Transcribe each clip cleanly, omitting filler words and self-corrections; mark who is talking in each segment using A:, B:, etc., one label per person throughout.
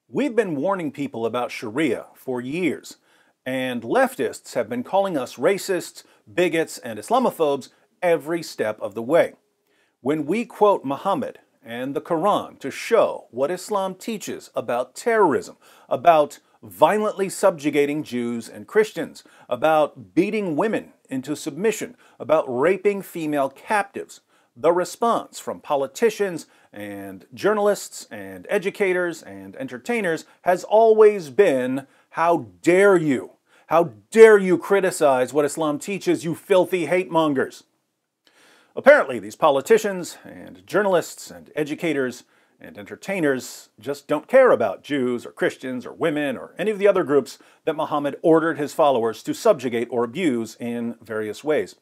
A: We've been warning people about Sharia for years, and leftists have been calling us racists, bigots, and Islamophobes every step of the way. When we quote Muhammad and the Quran to show what Islam teaches about terrorism, about violently subjugating Jews and Christians, about beating women into submission, about raping female captives, the response from politicians and journalists and educators and entertainers has always been, "How dare you? How dare you criticize what Islam teaches, you filthy hate mongers?" Apparently, these politicians and journalists and educators and entertainers just don't care about Jews or Christians or women or any of the other groups that Muhammad ordered his followers to subjugate or abuse in various ways.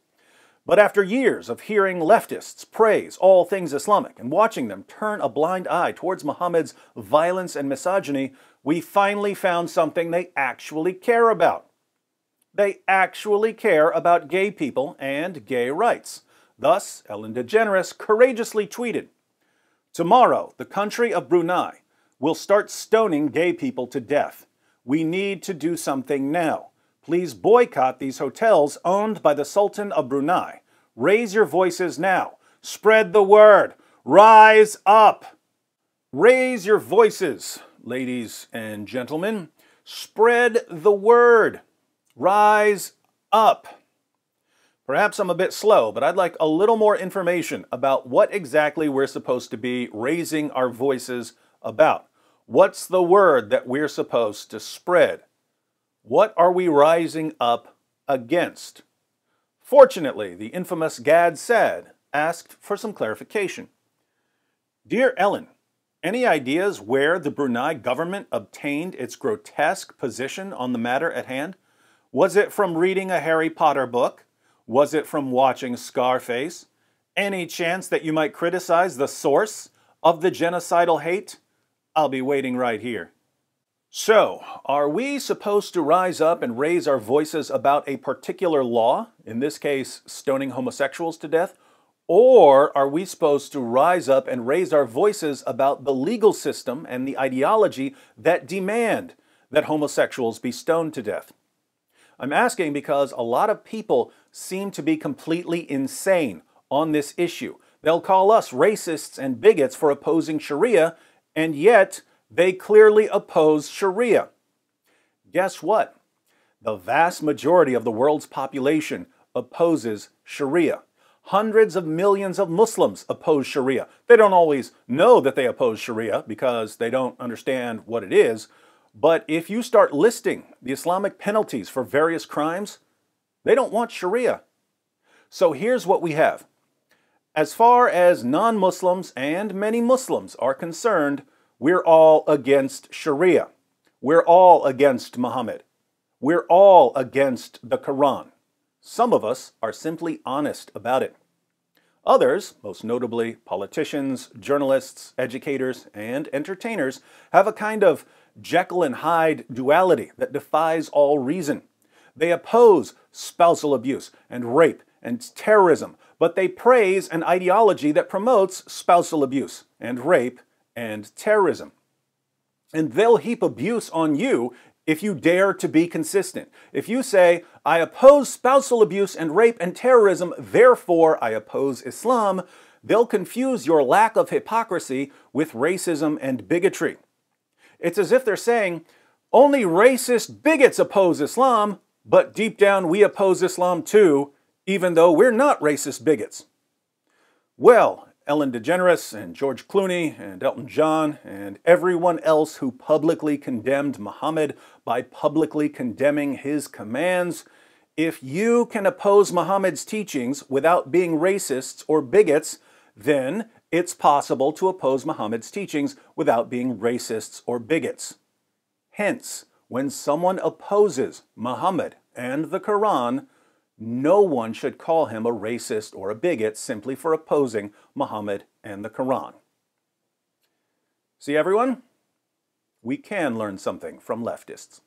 A: But after years of hearing leftists praise all things Islamic and watching them turn a blind eye towards Muhammad's violence and misogyny, we finally found something they actually care about. They actually care about gay people and gay rights. Thus, DeGeneres courageously tweeted, "Tomorrow, the country of Brunei will start stoning gay people to death. We need to do something now. Please boycott these hotels owned by the Sultan of Brunei. Raise your voices now. Spread the word. Rise up." Raise your voices, ladies and gentlemen. Spread the word. Rise up. Perhaps I'm a bit slow, but I'd like a little more information about what exactly we're supposed to be raising our voices about. What's the word that we're supposed to spread? What are we rising up against? Fortunately, the infamous Gad Saad asked for some clarification. "Dear Ellen, any ideas where the Brunei government obtained its grotesque position on the matter at hand? Was it from reading a Harry Potter book? Was it from watching Scarface? Any chance that you might criticize the source of the genocidal hate? I'll be waiting right here." So, are we supposed to rise up and raise our voices about a particular law, in this case, stoning homosexuals to death? Or are we supposed to rise up and raise our voices about the legal system and the ideology that demand that homosexuals be stoned to death? I'm asking because a lot of people seem to be completely insane on this issue. They'll call us racists and bigots for opposing Sharia, and yet they clearly oppose Sharia. Guess what? The vast majority of the world's population opposes Sharia. Hundreds of millions of Muslims oppose Sharia. They don't always know that they oppose Sharia because they don't understand what it is. But if you start listing the Islamic penalties for various crimes, they don't want Sharia. So here's what we have. As far as non-Muslims and many Muslims are concerned, we're all against Sharia. We're all against Muhammad. We're all against the Quran. Some of us are simply honest about it. Others, most notably politicians, journalists, educators, and entertainers, have a kind of Jekyll and Hyde duality that defies all reason. They oppose spousal abuse and rape and terrorism, but they praise an ideology that promotes spousal abuse and rape and terrorism. And they'll heap abuse on you if you dare to be consistent. If you say, "I oppose spousal abuse and rape and terrorism, therefore I oppose Islam," they'll confuse your lack of hypocrisy with racism and bigotry. It's as if they're saying, "Only racist bigots oppose Islam, but deep down we oppose Islam too, even though we're not racist bigots." Well, Ellen DeGeneres and George Clooney and Elton John and everyone else who publicly condemned Muhammad by publicly condemning his commands, if you can oppose Muhammad's teachings without being racists or bigots, then it's possible to oppose Muhammad's teachings without being racists or bigots. Hence, when someone opposes Muhammad and the Quran, no one should call him a racist or a bigot simply for opposing Muhammad and the Quran. See, everyone? We can learn something from leftists.